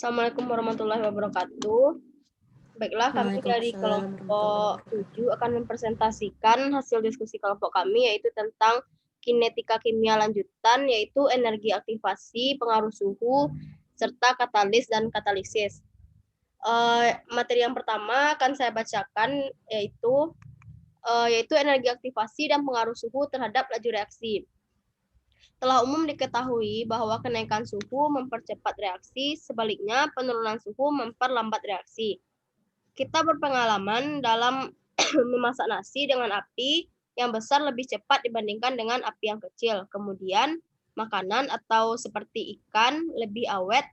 Assalamualaikum warahmatullahi wabarakatuh. Baiklah, kami dari Waalaikumsalam warahmatullahi kelompok wabarakatuh. 7 akan mempresentasikan hasil diskusi kelompok kami, yaitu tentang kinetika kimia lanjutan, yaitu energi aktivasi, pengaruh suhu, serta katalis dan katalisis. Materi yang pertama akan saya bacakan, yaitu energi aktivasi dan pengaruh suhu terhadap laju reaksi. Telah umum diketahui bahwa kenaikan suhu mempercepat reaksi, sebaliknya penurunan suhu memperlambat reaksi. Kita berpengalaman dalam memasak nasi dengan api yang besar lebih cepat dibandingkan dengan api yang kecil. Kemudian, makanan atau seperti ikan lebih awet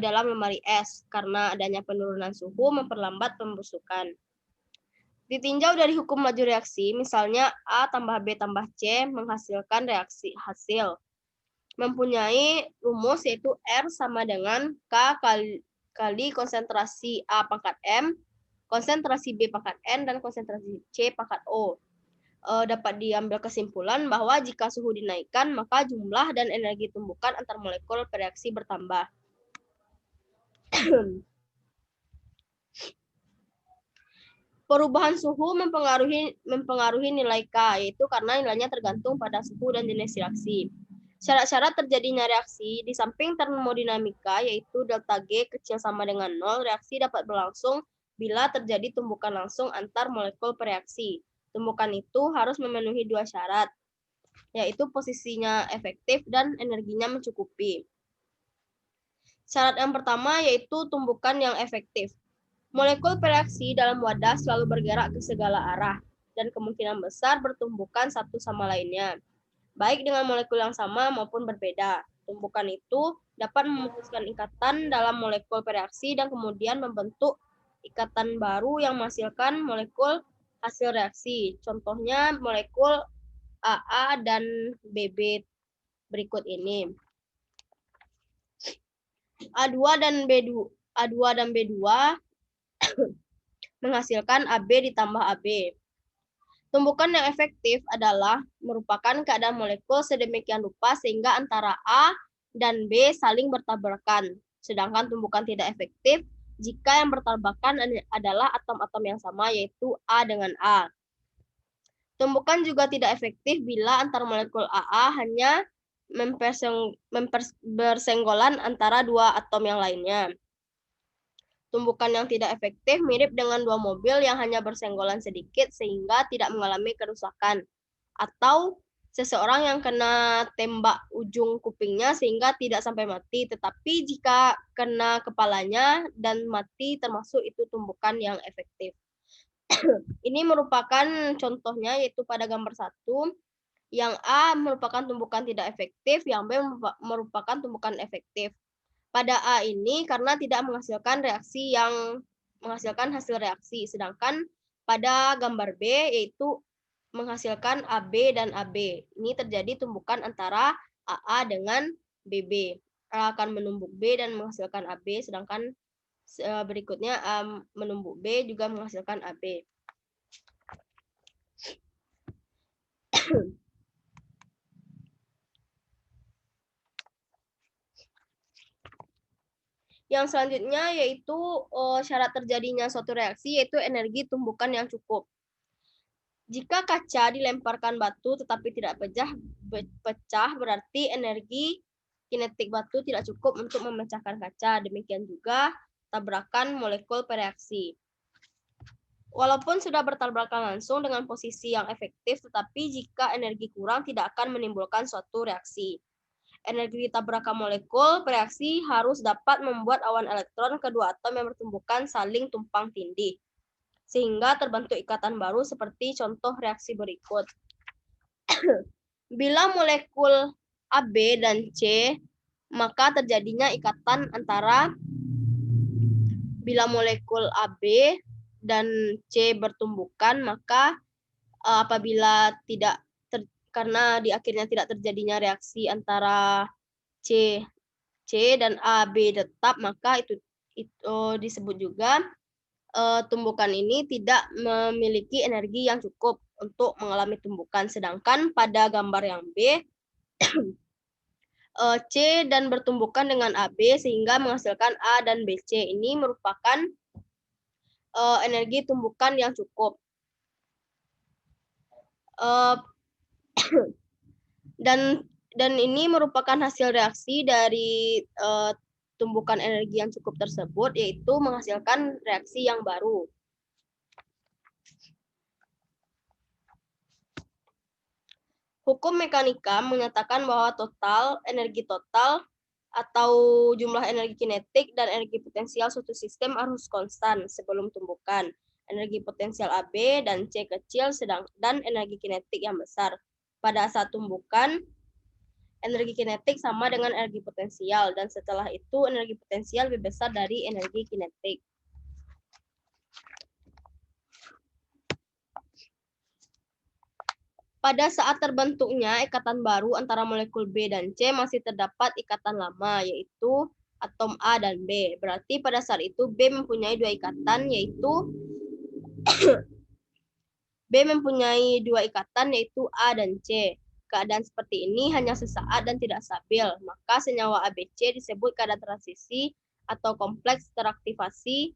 dalam lemari es karena adanya penurunan suhu memperlambat pembusukan. Ditinjau dari hukum laju reaksi, misalnya A tambah B tambah C menghasilkan reaksi hasil. Mempunyai rumus yaitu R sama dengan K kali konsentrasi A pangkat M, konsentrasi B pangkat N, dan konsentrasi C pangkat O. Dapat diambil kesimpulan bahwa jika suhu dinaikkan, maka jumlah dan energi tumbukan antar molekul bereaksi bertambah. Perubahan suhu mempengaruhi nilai K, yaitu karena nilainya tergantung pada suhu dan jenis reaksi. Syarat-syarat terjadinya reaksi di samping termodinamika, yaitu delta G kecil sama dengan 0, reaksi dapat berlangsung bila terjadi tumbukan langsung antar molekul bereaksi. Tumbukan itu harus memenuhi dua syarat, yaitu posisinya efektif dan energinya mencukupi. Syarat yang pertama yaitu tumbukan yang efektif. Molekul bereaksi dalam wadah selalu bergerak ke segala arah dan kemungkinan besar bertumbukan satu sama lainnya, baik dengan molekul yang sama maupun berbeda. Tumbukan itu dapat memutuskan ikatan dalam molekul bereaksi dan kemudian membentuk ikatan baru yang menghasilkan molekul hasil reaksi. Contohnya molekul AA dan BB berikut ini. A2 dan B2 menghasilkan AB ditambah AB. Tumbukan yang efektif adalah merupakan keadaan molekul sedemikian rupa sehingga antara A dan B saling bertabrakan. Sedangkan tumbukan tidak efektif jika yang bertabrakan adalah atom-atom yang sama, yaitu A dengan A. Tumbukan juga tidak efektif bila antar molekul AA hanya bersenggolan antara dua atom yang lainnya. Tumbukan yang tidak efektif mirip dengan dua mobil yang hanya bersenggolan sedikit sehingga tidak mengalami kerusakan. Atau seseorang yang kena tembak ujung kupingnya sehingga tidak sampai mati. Tetapi jika kena kepalanya dan mati termasuk itu tumbukan yang efektif. Ini merupakan contohnya yaitu pada gambar 1. Yang A merupakan tumbukan tidak efektif, yang B merupakan tumbukan efektif. Pada A ini karena tidak menghasilkan reaksi yang menghasilkan hasil reaksi, sedangkan pada gambar B yaitu menghasilkan AB dan AB. Ini terjadi tumbukan antara AA dengan BB. A akan menumbuk B dan menghasilkan AB, sedangkan berikutnya A menumbuk B juga menghasilkan AB. Yang selanjutnya yaitu syarat terjadinya suatu reaksi, yaitu energi tumbukan yang cukup. Jika kaca dilemparkan batu tetapi tidak pecah, berarti energi kinetik batu tidak cukup untuk memecahkan kaca. Demikian juga tabrakan molekul bereaksi. Walaupun sudah bertabrakan langsung dengan posisi yang efektif, tetapi jika energi kurang tidak akan menimbulkan suatu reaksi. Energi tabrakan molekul bereaksi harus dapat membuat awan elektron kedua atom yang bertumbukan saling tumpang tindih, sehingga terbentuk ikatan baru seperti contoh reaksi berikut. Bila molekul AB dan C, maka terjadinya ikatan antara bila molekul AB dan C bertumbukan, maka apabila tidak karena di akhirnya tidak terjadinya reaksi antara C dan AB tetap, maka itu disebut juga tumbukan ini tidak memiliki energi yang cukup untuk mengalami tumbukan. Sedangkan pada gambar yang B, C dan bertumbukan dengan AB sehingga menghasilkan A dan BC. Ini merupakan energi tumbukan yang cukup. Dan ini merupakan hasil reaksi dari tumbukan energi yang cukup tersebut, yaitu menghasilkan reaksi yang baru. Hukum mekanika menyatakan bahwa energi total atau jumlah energi kinetik dan energi potensial suatu sistem harus konstan sebelum tumbukan. Energi potensial AB dan C kecil dan energi kinetik yang besar. Pada saat tumbukan, energi kinetik sama dengan energi potensial, dan setelah itu energi potensial lebih besar dari energi kinetik. Pada saat terbentuknya ikatan baru antara molekul B dan C, masih terdapat ikatan lama, yaitu atom A dan B. Berarti pada saat itu B mempunyai dua ikatan, yaitu A dan C. Keadaan seperti ini hanya sesaat dan tidak stabil. Maka senyawa ABC disebut keadaan transisi atau kompleks teraktivasi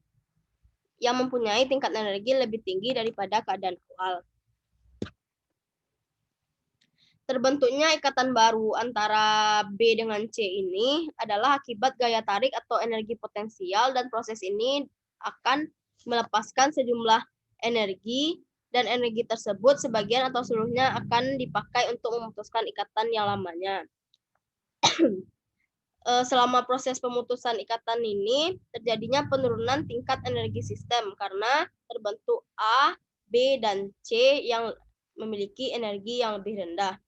yang mempunyai tingkat energi lebih tinggi daripada keadaan awal. Terbentuknya ikatan baru antara B dengan C ini adalah akibat gaya tarik atau energi potensial, dan proses ini akan melepaskan sejumlah energi, dan energi tersebut sebagian atau seluruhnya akan dipakai untuk memutuskan ikatan yang lamanya. Selama proses pemutusan ikatan ini, terjadinya penurunan tingkat energi sistem karena terbentuk A, B, dan C yang memiliki energi yang lebih rendah.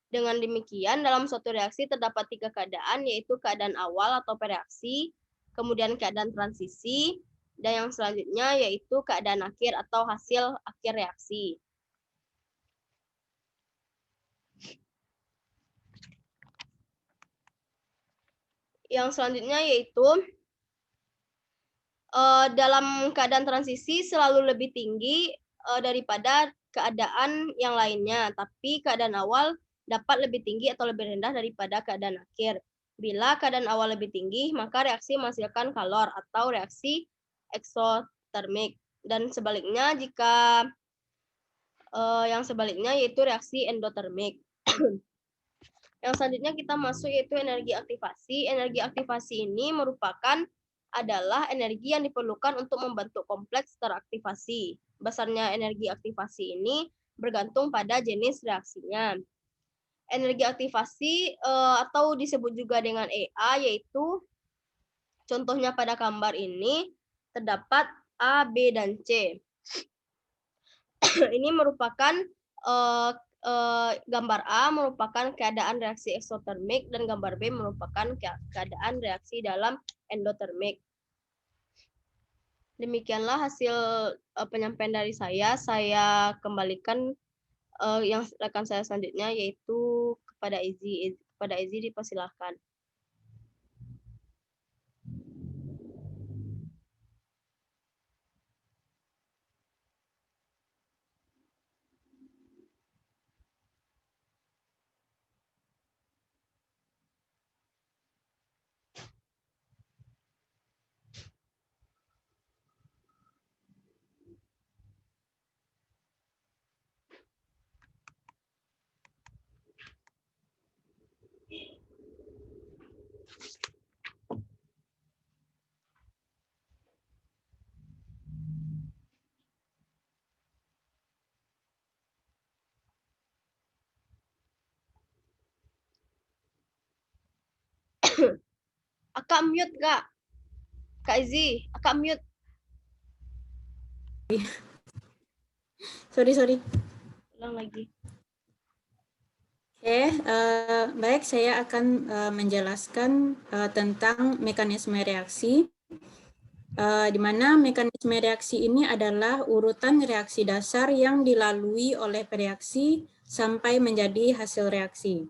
Dengan demikian, dalam suatu reaksi terdapat tiga keadaan, yaitu keadaan awal atau prereaksi, kemudian keadaan transisi, dan yang selanjutnya yaitu keadaan akhir atau hasil akhir reaksi. Yang selanjutnya yaitu dalam keadaan transisi selalu lebih tinggi daripada keadaan yang lainnya, tapi keadaan awal dapat lebih tinggi atau lebih rendah daripada keadaan akhir. Bila keadaan awal lebih tinggi, maka reaksi menghasilkan kalor atau reaksi eksotermik. Dan sebaliknya, jika yang sebaliknya yaitu reaksi endotermik. Yang selanjutnya kita masuk yaitu energi aktivasi. Energi aktivasi ini adalah energi yang diperlukan untuk membentuk kompleks teraktivasi. Besarnya energi aktivasi ini bergantung pada jenis reaksinya. Energi aktivasi atau disebut juga dengan EA, yaitu contohnya pada gambar ini terdapat A, B, dan C. Ini merupakan gambar A merupakan keadaan reaksi eksotermik dan gambar B merupakan keadaan reaksi dalam endotermik. Demikianlah hasil penyampaian dari saya. Saya kembalikan yang rekan saya selanjutnya yaitu kepada Izzy. Kepada Izzy dipersilahkan. Akak mute, Kak. Kak Izzy, Akak mute. Sorry. Ulang lagi. Oke, baik, saya akan menjelaskan tentang mekanisme reaksi, di mana mekanisme reaksi ini adalah urutan reaksi dasar yang dilalui oleh pereaksi sampai menjadi hasil reaksi.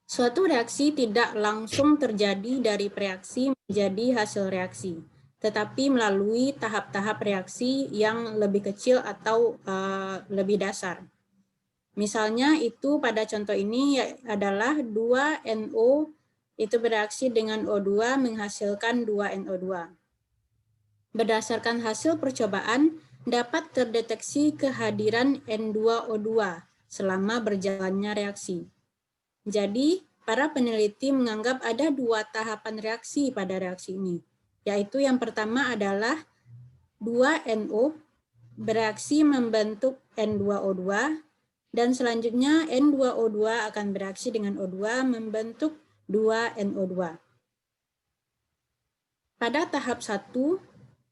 Suatu reaksi tidak langsung terjadi dari preaksi menjadi hasil reaksi, tetapi melalui tahap-tahap reaksi yang lebih kecil atau lebih dasar. Misalnya itu pada contoh ini adalah 2NO itu bereaksi dengan O2 menghasilkan 2NO2. Berdasarkan hasil percobaan, dapat terdeteksi kehadiran N2O2 selama berjalannya reaksi. Jadi, para peneliti menganggap ada 2 tahapan reaksi pada reaksi ini, yaitu yang pertama adalah 2NO bereaksi membentuk N2O2, dan selanjutnya N2O2 akan bereaksi dengan O2 membentuk 2NO2. Pada tahap 1,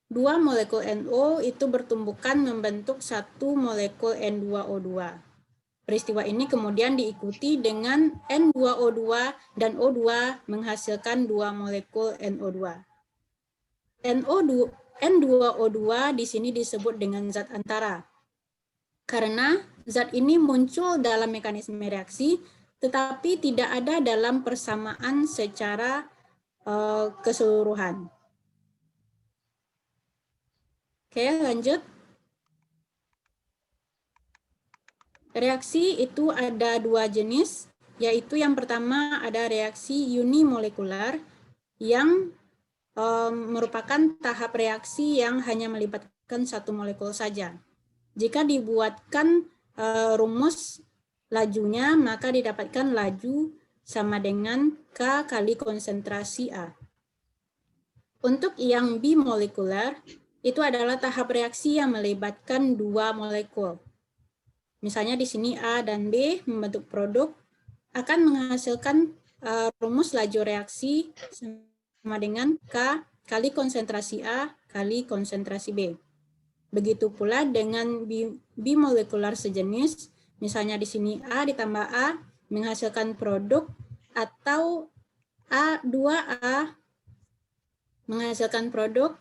2 molekul NO itu bertumbukan membentuk 1 molekul N2O2. Peristiwa ini kemudian diikuti dengan N2O2 dan O2 menghasilkan 2 molekul NO2. N2O2 di sini disebut dengan zat antara, karena zat ini muncul dalam mekanisme reaksi, tetapi tidak ada dalam persamaan secara keseluruhan. Oke, lanjut. Reaksi itu ada 2 jenis, yaitu yang pertama ada reaksi unimolekular yang merupakan tahap reaksi yang hanya melibatkan 1 molekul saja. Jika dibuatkan rumus lajunya, maka didapatkan laju sama dengan K kali konsentrasi A. Untuk yang bimolekular, itu adalah tahap reaksi yang melibatkan 2 molekul. Misalnya di sini A dan B membentuk produk, akan menghasilkan rumus laju reaksi sama dengan K kali konsentrasi A kali konsentrasi B. Begitu pula dengan bimolekular sejenis, misalnya di sini A ditambah A menghasilkan produk, atau A2A menghasilkan produk,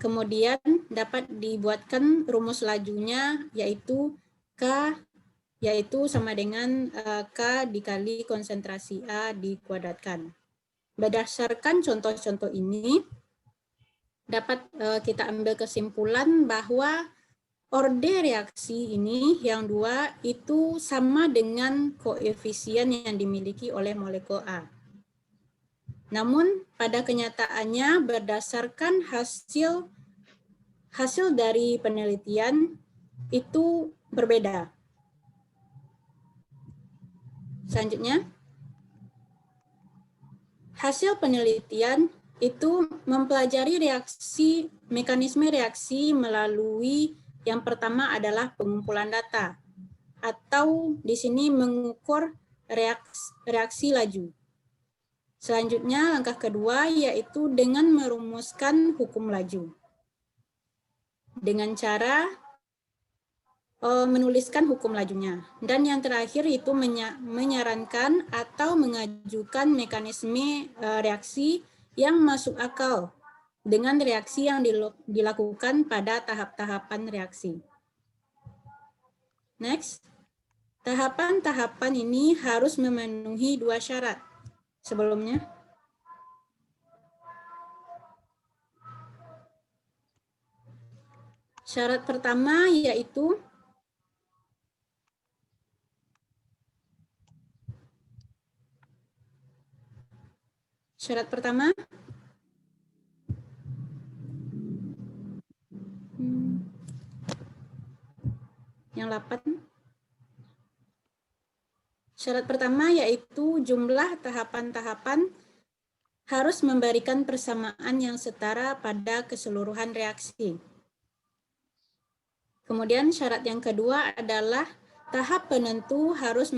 kemudian dapat dibuatkan rumus lajunya yaitu K yaitu sama dengan K dikali konsentrasi A dikuadratkan. Berdasarkan contoh-contoh ini, dapat kita ambil kesimpulan bahwa orde reaksi ini yang 2 itu sama dengan koefisien yang dimiliki oleh molekul A. Namun pada kenyataannya berdasarkan hasil dari penelitian itu berbeda. Selanjutnya, hasil penelitian itu mempelajari mekanisme reaksi melalui yang pertama adalah pengumpulan data, atau di sini mengukur reaksi laju. Selanjutnya, langkah kedua yaitu dengan merumuskan hukum laju. Dengan cara menuliskan hukum lajunya. Dan yang terakhir itu menyarankan atau mengajukan mekanisme reaksi yang masuk akal dengan reaksi yang dilakukan pada tahap-tahapan reaksi. Next, tahapan-tahapan ini harus memenuhi 2 syarat. Sebelumnya, syarat pertama yaitu yang 8. Syarat pertama yaitu jumlah tahapan-tahapan harus memberikan persamaan yang setara pada keseluruhan reaksi. Kemudian syarat yang kedua adalah tahap penentu harus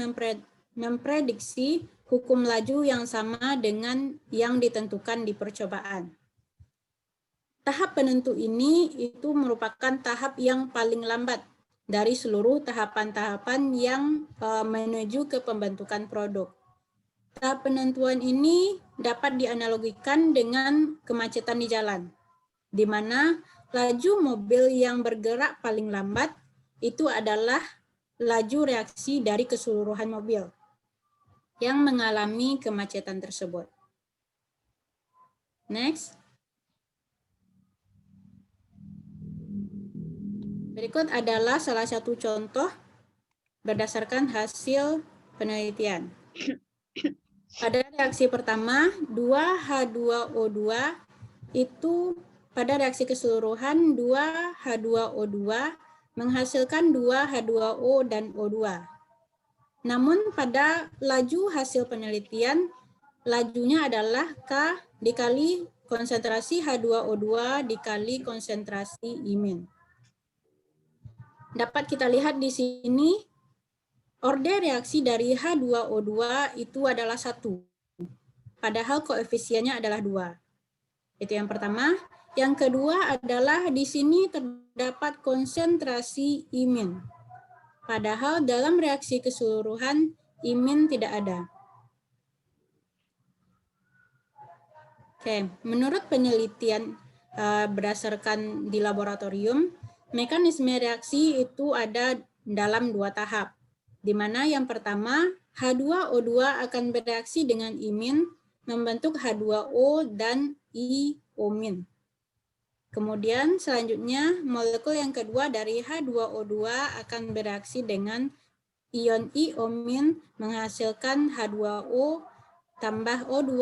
memprediksi hukum laju yang sama dengan yang ditentukan di percobaan. Tahap penentu ini itu merupakan tahap yang paling lambat dari seluruh tahapan-tahapan yang menuju ke pembentukan produk. Tahap penentuan ini dapat dianalogikan dengan kemacetan di jalan, di mana laju mobil yang bergerak paling lambat itu adalah laju reaksi dari keseluruhan mobil yang mengalami kemacetan tersebut. Next. Berikut adalah salah satu contoh berdasarkan hasil penelitian. Pada reaksi pertama, 2H2O2 itu pada reaksi keseluruhan 2H2O2 menghasilkan 2H2O dan O2. Namun pada laju hasil penelitian, lajunya adalah K dikali konsentrasi H2O2 dikali konsentrasi imin. Dapat kita lihat di sini, orde reaksi dari H2O2 itu adalah 1, padahal koefisiennya adalah 2. Itu yang pertama. Yang kedua adalah di sini terdapat konsentrasi imin. Padahal dalam reaksi keseluruhan, imin tidak ada. Oke, menurut penelitian berdasarkan di laboratorium, mekanisme reaksi itu ada dalam 2 tahap. Di mana yang pertama, H2O2 akan bereaksi dengan imin, membentuk H2O dan I-O-. Kemudian selanjutnya molekul yang kedua dari H2O2 akan bereaksi dengan ion I-O- menghasilkan H2O tambah O2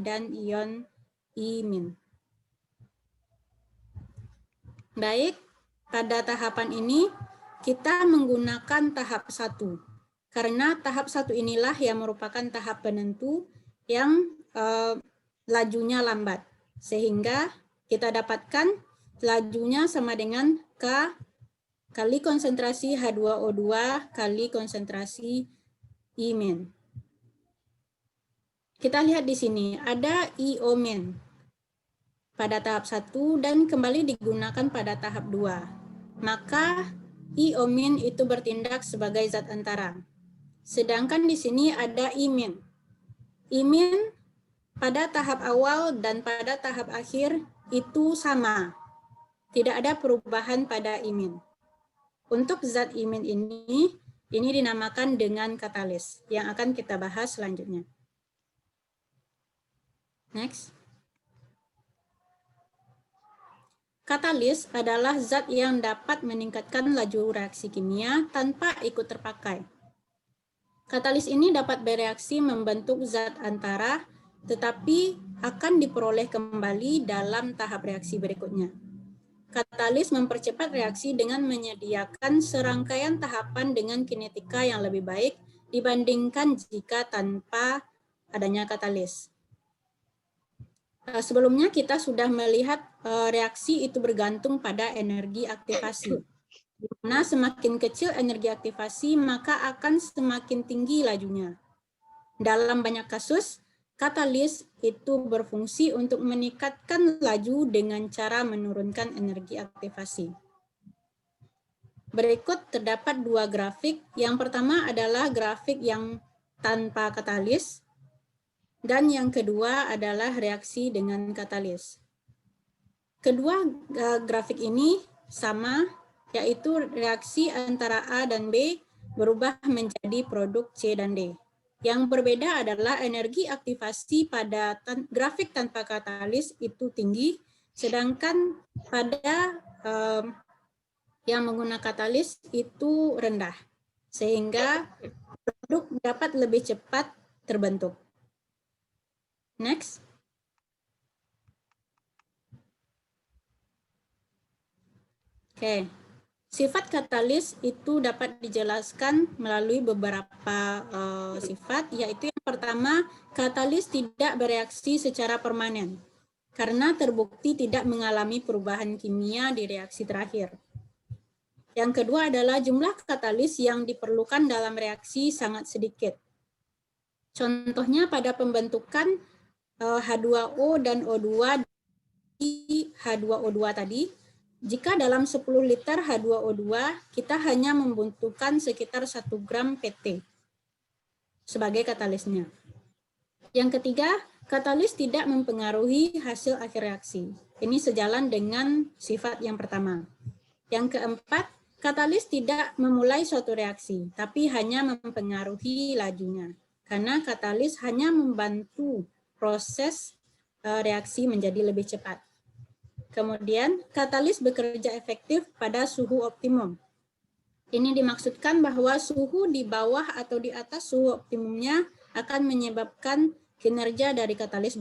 dan ion I-. Baik, pada tahapan ini kita menggunakan tahap 1. Karena tahap 1 inilah yang merupakan tahap penentu yang lajunya lambat. Sehingga kita dapatkan lajunya sama dengan K kali konsentrasi H2O2 kali konsentrasi I-. Kita lihat di sini, ada I-O- pada tahap 1 dan kembali digunakan pada tahap 2. Maka I-O- itu bertindak sebagai zat antara. Sedangkan di sini ada I-. I- pada tahap awal dan pada tahap akhir itu sama. Tidak ada perubahan pada I-. Untuk zat I- ini dinamakan dengan katalis yang akan kita bahas selanjutnya. Next. Katalis adalah zat yang dapat meningkatkan laju reaksi kimia tanpa ikut terpakai. Katalis ini dapat bereaksi membentuk zat antara, tetapi akan diperoleh kembali dalam tahap reaksi berikutnya. Katalis mempercepat reaksi dengan menyediakan serangkaian tahapan dengan kinetika yang lebih baik dibandingkan jika tanpa adanya katalis. Sebelumnya kita sudah melihat reaksi itu bergantung pada energi aktivasi. Di mana semakin kecil energi aktivasi, maka akan semakin tinggi lajunya. Dalam banyak kasus, katalis itu berfungsi untuk meningkatkan laju dengan cara menurunkan energi aktivasi. Berikut terdapat 2 grafik. Yang pertama adalah grafik yang tanpa katalis, dan yang kedua adalah reaksi dengan katalis. Kedua grafik ini sama, yaitu reaksi antara A dan B berubah menjadi produk C dan D. Yang berbeda adalah energi aktivasi pada grafik tanpa katalis itu tinggi, sedangkan pada yang menggunakan katalis itu rendah, sehingga produk dapat lebih cepat terbentuk. Next. Oke. Sifat katalis itu dapat dijelaskan melalui beberapa sifat, yaitu yang pertama, katalis tidak bereaksi secara permanen karena terbukti tidak mengalami perubahan kimia di reaksi terakhir. Yang kedua adalah jumlah katalis yang diperlukan dalam reaksi sangat sedikit. Contohnya pada pembentukan H2O dan O2 di H2O2 tadi, jika dalam 10 liter H2O2, kita hanya membutuhkan sekitar 1 gram PT sebagai katalisnya. Yang ketiga, katalis tidak mempengaruhi hasil akhir reaksi. Ini sejalan dengan sifat yang pertama. Yang keempat, katalis tidak memulai suatu reaksi, tapi hanya mempengaruhi lajunya. Karena katalis hanya membantu proses reaksi menjadi lebih cepat. Kemudian, katalis bekerja efektif pada suhu optimum. Ini dimaksudkan bahwa suhu di bawah atau di atas suhu optimumnya akan menyebabkan kinerja dari katalis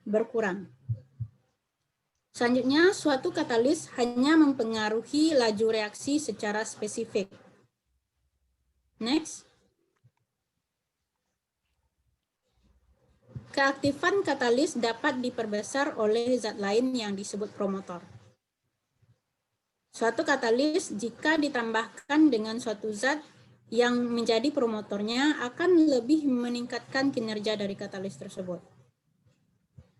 berkurang. Selanjutnya, suatu katalis hanya mempengaruhi laju reaksi secara spesifik. Next. Keaktifan katalis dapat diperbesar oleh zat lain yang disebut promotor. Suatu katalis jika ditambahkan dengan suatu zat yang menjadi promotornya akan lebih meningkatkan kinerja dari katalis tersebut.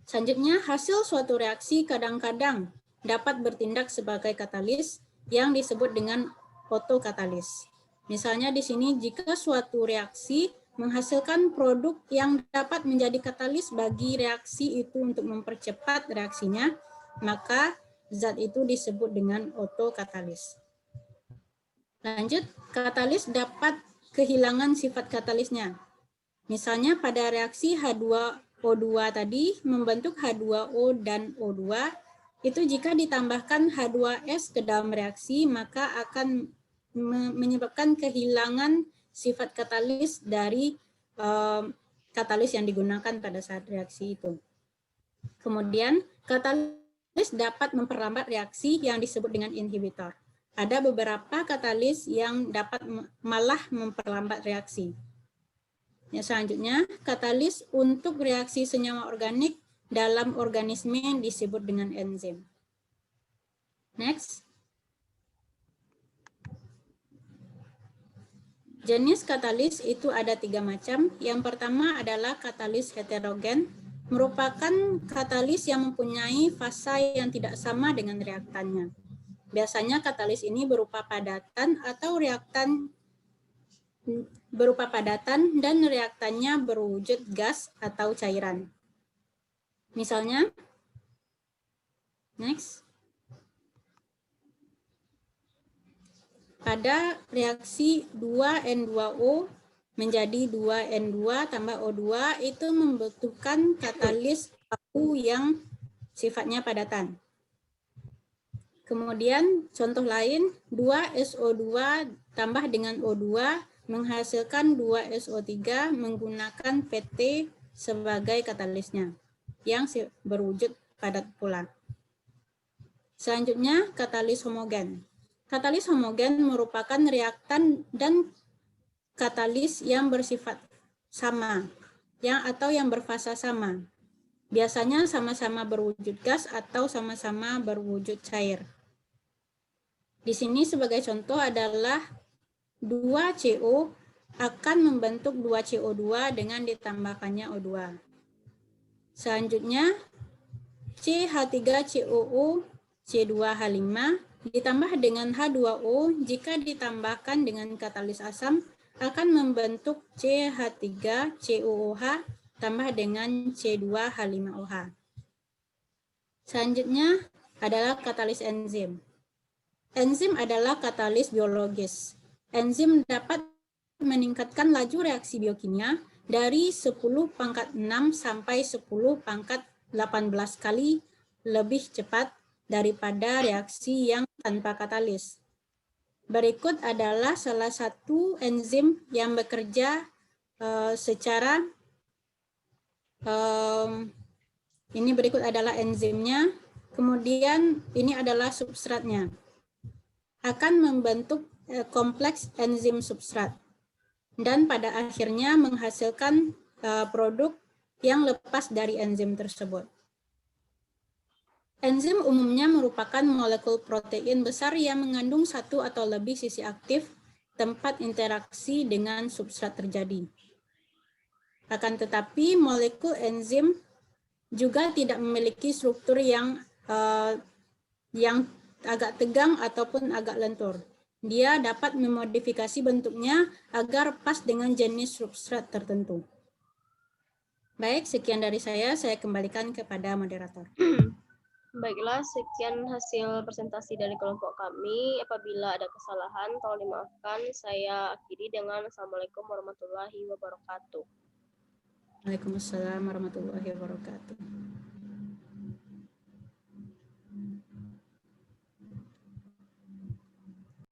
Selanjutnya, hasil suatu reaksi kadang-kadang dapat bertindak sebagai katalis yang disebut dengan otokatalis. Misalnya di sini jika suatu reaksi menghasilkan produk yang dapat menjadi katalis bagi reaksi itu untuk mempercepat reaksinya, maka zat itu disebut dengan otokatalis. Lanjut, katalis dapat kehilangan sifat katalisnya. Misalnya pada reaksi H2O2 tadi membentuk H2O dan O2, itu jika ditambahkan H2S ke dalam reaksi maka akan menyebabkan kehilangan sifat katalis dari katalis yang digunakan pada saat reaksi itu. Kemudian katalis dapat memperlambat reaksi yang disebut dengan inhibitor. Ada beberapa katalis yang dapat malah memperlambat reaksi. Ya, selanjutnya, katalis untuk reaksi senyawa organik dalam organisme disebut dengan enzim. Next. Jenis katalis itu ada 3 macam. Yang pertama adalah katalis heterogen, merupakan katalis yang mempunyai fasa yang tidak sama dengan reaktannya. Biasanya katalis ini berupa padatan dan reaktannya berwujud gas atau cairan. Misalnya, next. Pada reaksi 2N2O menjadi 2N2 tambah O2 itu membutuhkan katalis baku yang sifatnya padatan. Kemudian contoh lain 2SO2 tambah dengan O2 menghasilkan 2SO3 menggunakan PT sebagai katalisnya yang berwujud padat pula. Selanjutnya katalis homogen. Katalis homogen merupakan reaktan dan katalis yang bersifat sama atau yang berfasa sama. Biasanya sama-sama berwujud gas atau sama-sama berwujud cair. Di sini sebagai contoh adalah 2CO akan membentuk 2CO2 dengan ditambahkannya O2. Selanjutnya CH3COO C2H5 ditambah dengan H2O jika ditambahkan dengan katalis asam akan membentuk CH3COOH tambah dengan C2H5OH. Selanjutnya adalah katalis enzim. Enzim adalah katalis biologis. Enzim dapat meningkatkan laju reaksi biokimia dari 10⁻⁶ sampai 10⁻18 kali lebih cepat daripada reaksi yang tanpa katalis. Berikut adalah salah satu enzim yang bekerja secara ini berikut adalah enzimnya, kemudian ini adalah substratnya. Akan membentuk kompleks enzim substrat dan pada akhirnya menghasilkan produk yang lepas dari enzim tersebut. Enzim umumnya merupakan molekul protein besar yang mengandung satu atau lebih sisi aktif tempat interaksi dengan substrat terjadi. Akan tetapi molekul enzim juga tidak memiliki struktur yang agak tegang ataupun agak lentur. Dia dapat memodifikasi bentuknya agar pas dengan jenis substrat tertentu. Baik, sekian dari saya kembalikan kepada moderator. Baiklah, sekian hasil presentasi dari kelompok kami. Apabila ada kesalahan, tolong dimaafkan. Saya akhiri dengan Assalamualaikum warahmatullahi wabarakatuh. Waalaikumsalam warahmatullahi wabarakatuh.